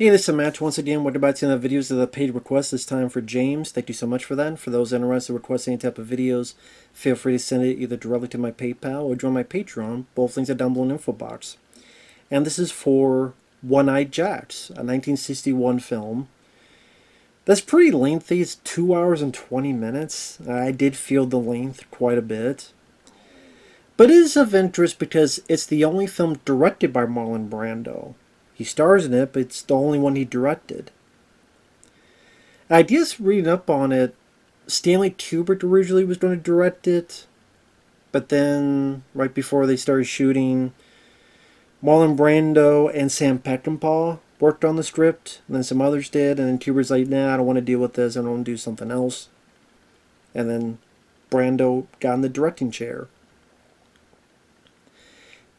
Hey, this is Matt. Once again, we're about to see the videos of the paid request this time for James. Thank you so much for that. For those interested in requesting any type of videos, feel free to send it either directly to my PayPal or join my Patreon. Both links are down below in the info box. And this is for One-Eyed Jacks, a 1961 film. That's pretty lengthy. It's 2 hours and 20 minutes. I did feel the length quite a bit. But it is of interest because it's the only film directed by Marlon Brando. He stars in it, but it's the only one he directed. I just reading up on it, Stanley Kubrick originally was going to direct it, but then right before they started shooting, Marlon Brando and Sam Peckinpah worked on the script, and then some others did, and then Kubrick's like, nah, I don't want to deal with this, I want to do something else. And then Brando got in the directing chair.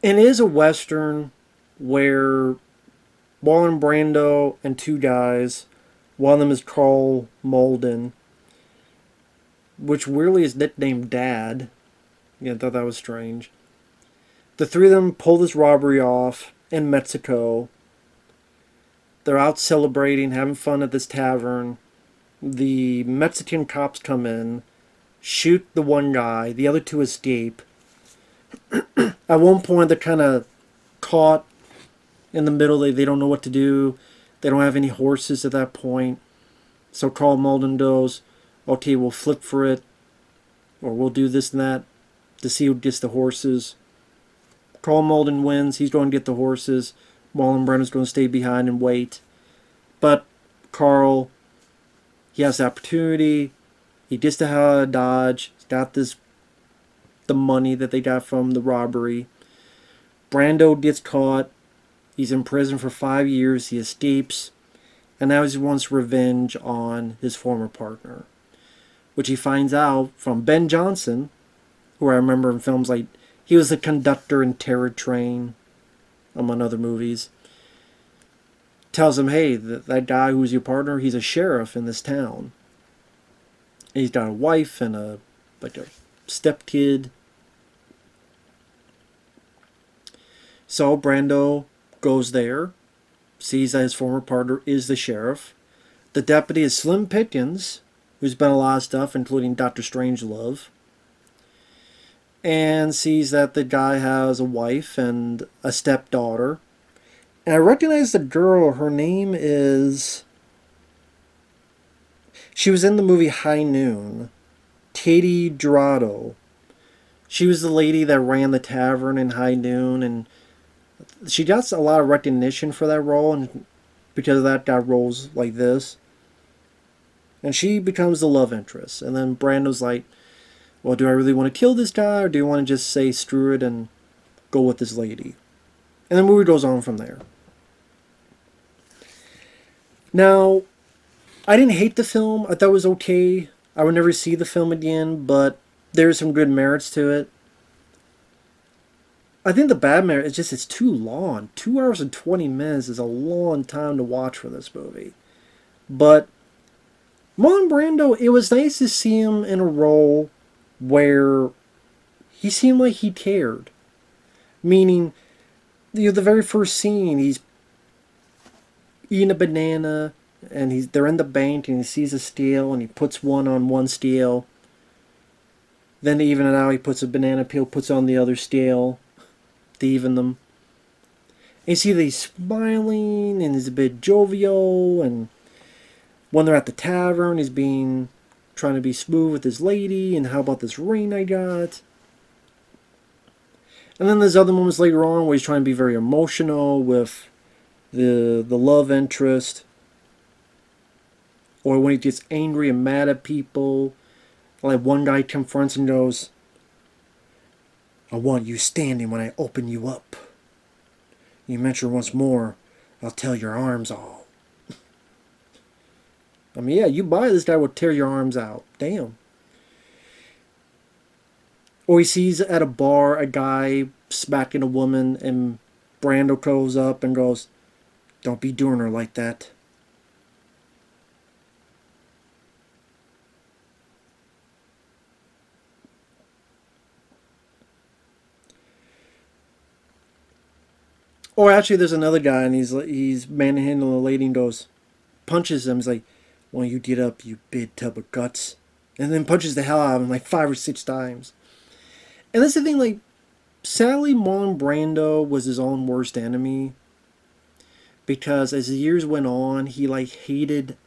And it is a Western where Marlon Brando and two guys, one of them is Karl Malden, which weirdly is nicknamed Dad. Yeah, I thought that was strange. The three of them pull this robbery off in Mexico. They're out celebrating, having fun at this tavern. The Mexican cops come in, shoot the one guy, the other two escape. At one point, they're kind of caught in the middle. They don't know what to do. They don't have any horses at that point. So Karl Malden goes, okay, we'll flip for it, or we'll do this and that to see who gets the horses. Karl Malden wins. He's going to get the horses. Marlon Brando's going to stay behind and wait. But Karl, he has the opportunity. He gets to how to dodge. He's got the money that they got from the robbery. Brando gets caught. He's in prison for 5 years. He escapes. And now he wants revenge on his former partner. Which he finds out from Ben Johnson, who I remember in films like... He was the conductor in Terror Train, among other movies. Tells him, hey, that guy who's your partner, he's a sheriff in this town. And he's got a wife and a stepkid. So Brando goes there, sees that his former partner is the sheriff. The deputy is Slim Pickens, who's been a lot of stuff, including Dr. Strangelove. And sees that the guy has a wife and a stepdaughter. And I recognize the girl. Her name is... She was in the movie High Noon. Katy Jurado. She was the lady that ran the tavern in High Noon, and she got a lot of recognition for that role, and because of that got roles like this. And she becomes the love interest. And then Brando's like, well, do I really want to kill this guy, or do you want to just say screw it and go with this lady? And the movie goes on from there. Now, I didn't hate the film. I thought it was okay. I would never see the film again, but there's some good merits to it. I think the bad merit is just it's too long. 2 hours and 20 minutes is a long time to watch for this movie. But Marlon Brando, it was nice to see him in a role where he seemed like he cared. Meaning, the very first scene, he's eating a banana, and they're in the bank, and he sees a scale, and he puts one on one scale. Then to even it out, he puts a banana peel, puts on the other scale to even them. And you see that he's smiling, and he's a bit jovial, and when they're at the tavern, he's trying to be smooth with his lady, and how about this ring I got? And then there's other moments later on where he's trying to be very emotional with the love interest, or when he gets angry and mad at people. Like one guy confronts and goes, I want you standing when I open you up. You mention once more, I'll tear your arms all. I mean, yeah, you buy this guy will tear your arms out. Damn. Or he sees at a bar a guy smacking a woman, and Brando goes up and goes, don't be doing her like that. Or actually, there's another guy, and he's manhandling a lady and goes, punches him. He's like, "Why don't you get up, you big tub of guts?" And then punches the hell out of him like 5 or 6 times. And that's the thing, like, sadly, Marlon Brando was his own worst enemy because as the years went on, he like hated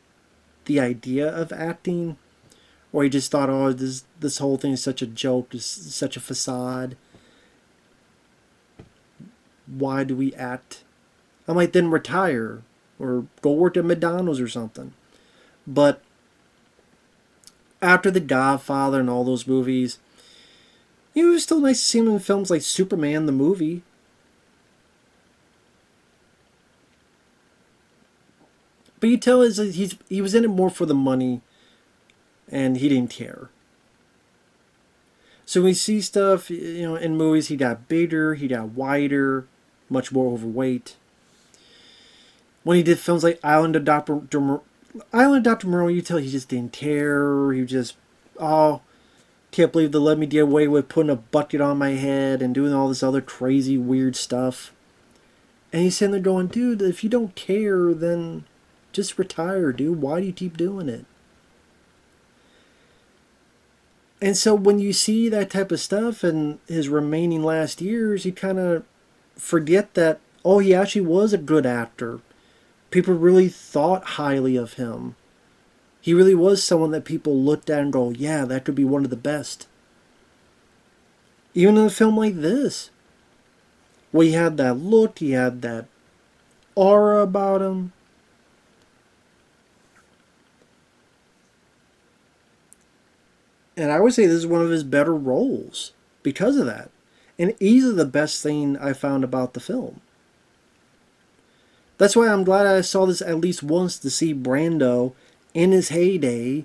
the idea of acting, or he just thought, oh, this whole thing is such a joke, it's such a facade. Why do we act? I might then retire or go work at McDonald's or something. But after The Godfather and all those movies, it was still nice to see him in films like Superman the movie. But you tell he was in it more for the money, and he didn't care. So we see stuff, in movies. He got bigger, he got wider, much more overweight. When he did films like Island of Dr. Moreau, you tell he just didn't care. He just, oh, can't believe they let me get away with putting a bucket on my head and doing all this other crazy, weird stuff. And he's sitting there going, dude, if you don't care, then just retire, dude. Why do you keep doing it? And so when you see that type of stuff in his remaining last years, you kind of forget that, oh, he actually was a good actor. People really thought highly of him. He really was someone that people looked at and go, yeah, that could be one of the best. Even in a film like this, where he had that look, he had that aura about him. And I would say this is one of his better roles because of that. And easily the best thing I found about the film. That's why I'm glad I saw this at least once, to see Brando in his heyday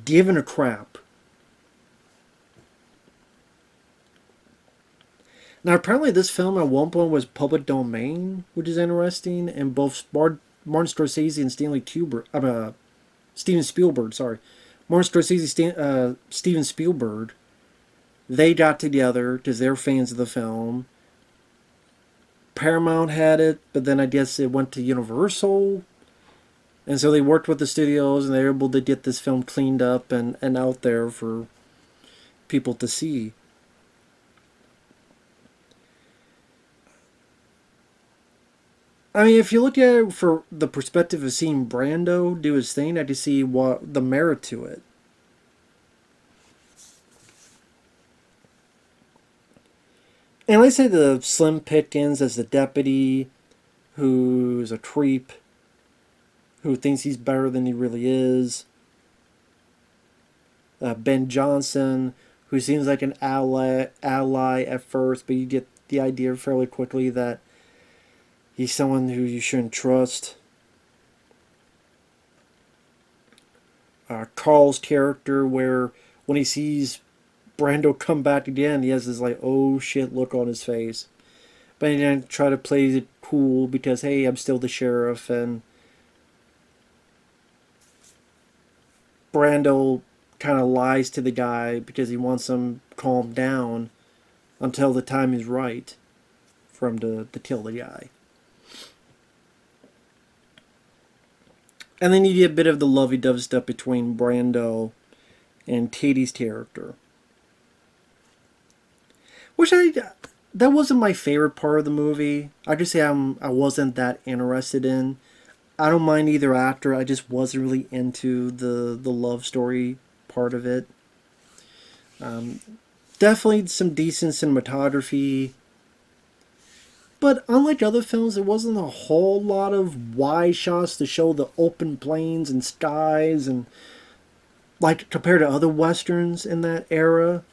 giving a crap. Now, apparently this film at one point was public domain, which is interesting, and both Martin Scorsese and Steven Spielberg, sorry. Martin Scorsese, Steven Spielberg, they got together because they're fans of the film. Paramount had it, but then I guess it went to Universal. And so they worked with the studios, and they were able to get this film cleaned up and out there for people to see. I mean, if you look at it for the perspective of seeing Brando do his thing, I can see what the merit to it. And let's say the Slim Pickens as the deputy, who's a creep, who thinks he's better than he really is. Ben Johnson, who seems like an ally at first, but you get the idea fairly quickly that he's someone who you shouldn't trust. Carl's character, where when he sees Brando come back again, he has this like, oh shit look on his face. But he didn't try to play it cool because, hey, I'm still the sheriff, and Brando kind of lies to the guy because he wants him calmed down until the time is right for him to kill the guy. And then you get a bit of the lovey-dovey stuff between Brando and Katy's character. That wasn't my favorite part of the movie. I just say I wasn't that interested in. I don't mind either actor. I just wasn't really into the love story part of it. Definitely some decent cinematography. But unlike other films, there wasn't a whole lot of wide shots to show the open plains and skies, and like compared to other westerns in that era.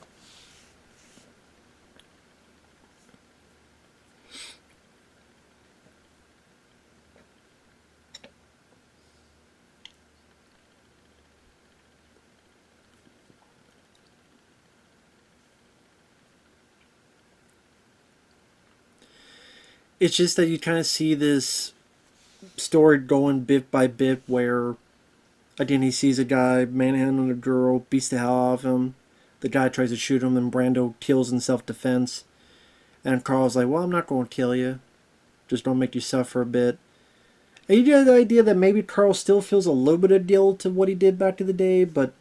It's just that you kind of see this story going bit by bit where, again, he sees a guy manhandling a girl, beats the hell out of him. The guy tries to shoot him, and Brando kills in self-defense. And Carl's like, well, I'm not going to kill you. Just don't make you suffer a bit. And you get the idea that maybe Karl still feels a little bit of guilt to what he did back in the day, but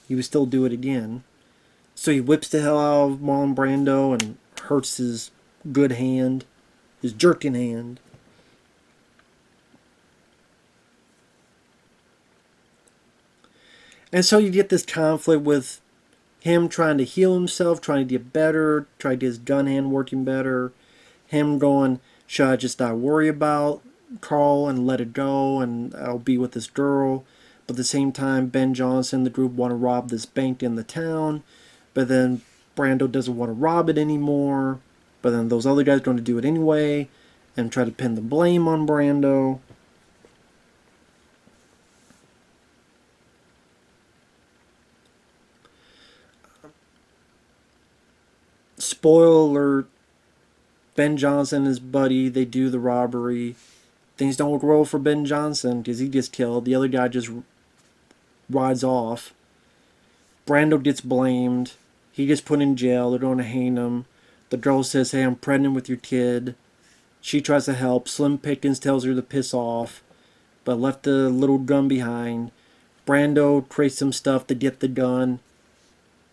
he would still do it again. So he whips the hell out of Marlon Brando and hurts his good hand, his jerking hand. And so you get this conflict with him trying to heal himself, trying to get better, trying to get his gun hand working better. Him going, should I just not worry about Karl and let it go and I'll be with this girl? But at the same time, Ben Johnson and the group want to rob this bank in the town. But then Brando doesn't want to rob it anymore. But then those other guys are going to do it anyway and try to pin the blame on Brando. Spoiler alert, Ben Johnson and his buddy, they do the robbery. Things don't look well for Ben Johnson because he gets killed. The other guy just rides off. Brando gets blamed. He gets put in jail. They're going to hang him. The girl says, hey, I'm pregnant with your kid. She tries to help. Slim Pickens tells her to piss off, but left the little gun behind. Brando creates some stuff to get the gun.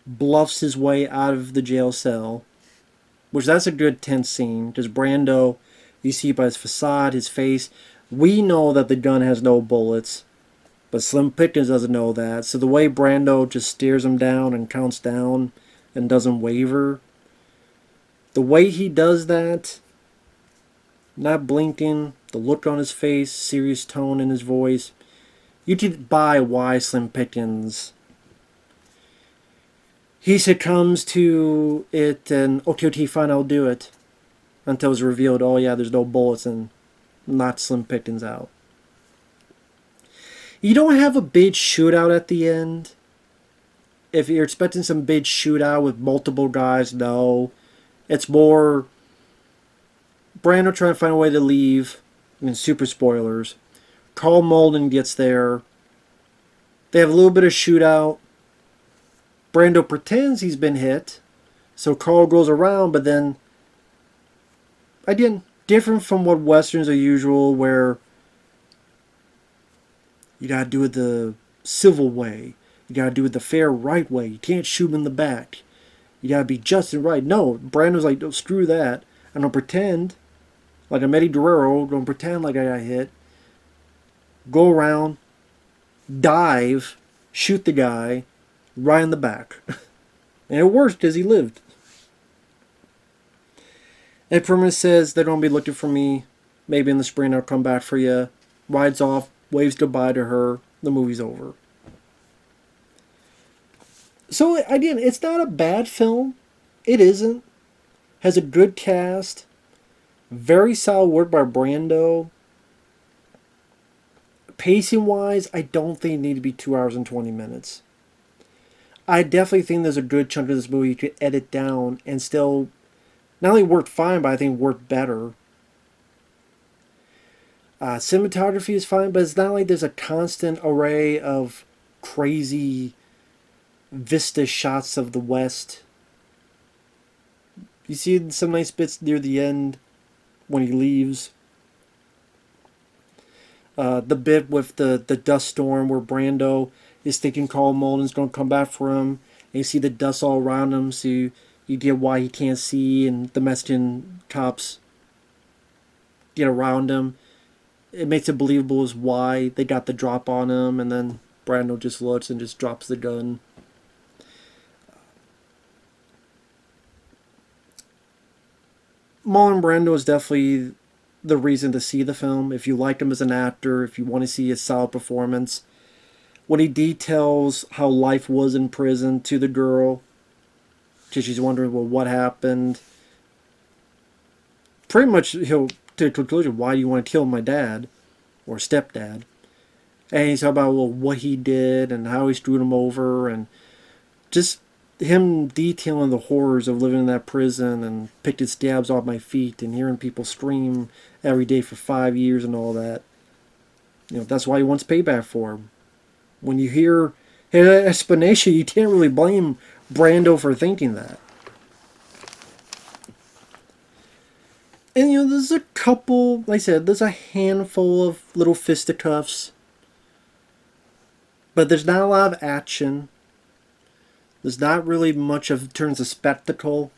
Bluffs his way out of the jail cell. Which that's a good tense scene. Because Brando, you see by his facade, his face, we know that the gun has no bullets. But Slim Pickens doesn't know that. So the way Brando just stares him down and counts down and doesn't waver. The way he does that, not blinking, the look on his face, serious tone in his voice, you could buy why Slim Pickens. He succumbs to it and, okay, fine, I'll do it. Until it's revealed, oh yeah, there's no bullets and not Slim Pickens out. You don't have a big shootout at the end. If you're expecting some big shootout with multiple guys, no. It's more Brando trying to find a way to leave. I mean, super spoilers. Karl Malden gets there. They have a little bit of shootout. Brando pretends he's been hit. So Karl goes around, but then again, different from what westerns are usual, where you gotta do it the civil way. You gotta do it the fair, right way. You can't shoot him in the back. You gotta be just and right. No, Brando's like, oh, screw that. I don't pretend like I'm Eddie Guerrero. Don't pretend like I got hit. Go around, dive, shoot the guy right in the back. And it worked because he lived. And Permanent says they're going to be looking for me. Maybe in the spring I'll come back for you. Rides off, waves goodbye to her. The movie's over. So again, it's not a bad film. It isn't. Has a good cast. Very solid work by Brando. Pacing wise, I don't think it needs to be 2 hours and 20 minutes. I definitely think there's a good chunk of this movie you could edit down and still not only work fine, but I think work better. Cinematography is fine, but it's not like there's a constant array of crazy vista shots of the West. You see some nice bits near the end when he leaves. The bit with the dust storm where Brando is thinking Karl Malden's going to come back for him. And you see the dust all around him, so you get why he can't see, and the Mexican cops get around him. It makes it believable as why they got the drop on him, and then Brando just looks and just drops the gun. Marlon Brando is definitely the reason to see the film. If you like him as an actor, if you want to see a solid performance. When he details how life was in prison to the girl, because she's wondering, well, what happened? Pretty much, he'll to the conclusion, why do you want to kill my dad or stepdad? And he's talking about, well, what he did and how he screwed him over, and just him detailing the horrors of living in that prison and picking stabs off my feet and hearing people scream every day for 5 years and all that. You know, that's why he wants payback for him. When you hear his explanation, you can't really blame Brando for thinking that. And there's a couple, like I said, there's a handful of little fisticuffs, but there's not a lot of action. There's not really much of terms of spectacle.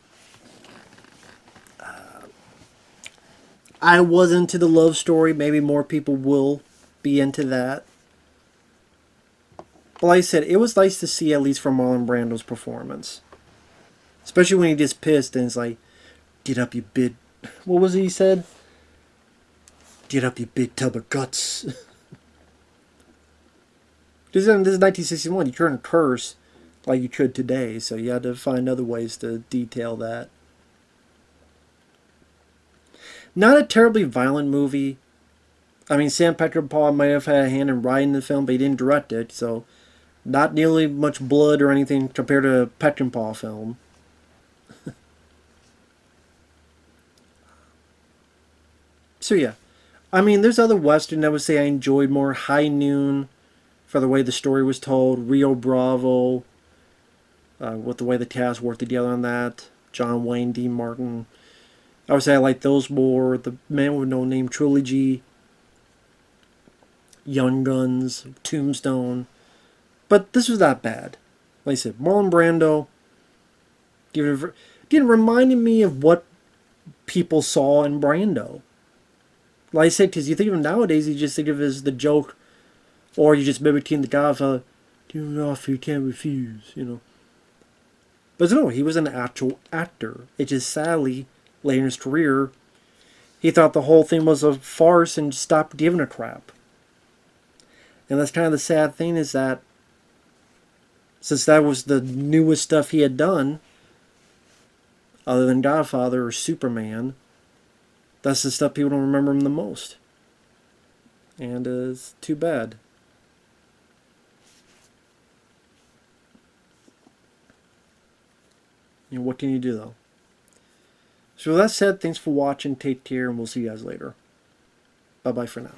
I was into the love story. Maybe more people will be into that. But like I said, it was nice to see at least from Marlon Brando's performance, especially when he gets pissed and it's like, "Get up, you big." What was it he said? "Get up, you big tub of guts." This is 1961. You couldn't curse like you could today, so you had to find other ways to detail that. Not a terribly violent movie. I mean, Sam Peckinpah might have had a hand in writing the film, but he didn't direct it, so not nearly much blood or anything compared to a Peckinpah film. So yeah, I mean, there's other western I would say I enjoyed more. High Noon, for the way the story was told. Rio Bravo, with the way the cast worked together on that. John Wayne, Dean Martin. I would say I like those more. The Man with No Name trilogy, Young Guns, Tombstone. But this was not bad. Like I said, Marlon Brando again reminded me of what people saw in Brando. Like I said, because you think of him nowadays, you just think of it as the joke, or you just mimicking the Godfather. Do not offer, you can't refuse. But no, he was an actual actor. It just sadly, later in his career, he thought the whole thing was a farce and stopped giving a crap. And that's kind of the sad thing is that since that was the newest stuff he had done, other than Godfather or Superman, that's the stuff people don't remember him the most. And it's too bad. What can you do though? So with that said, thanks for watching, take care, and we'll see you guys later. Bye bye for now.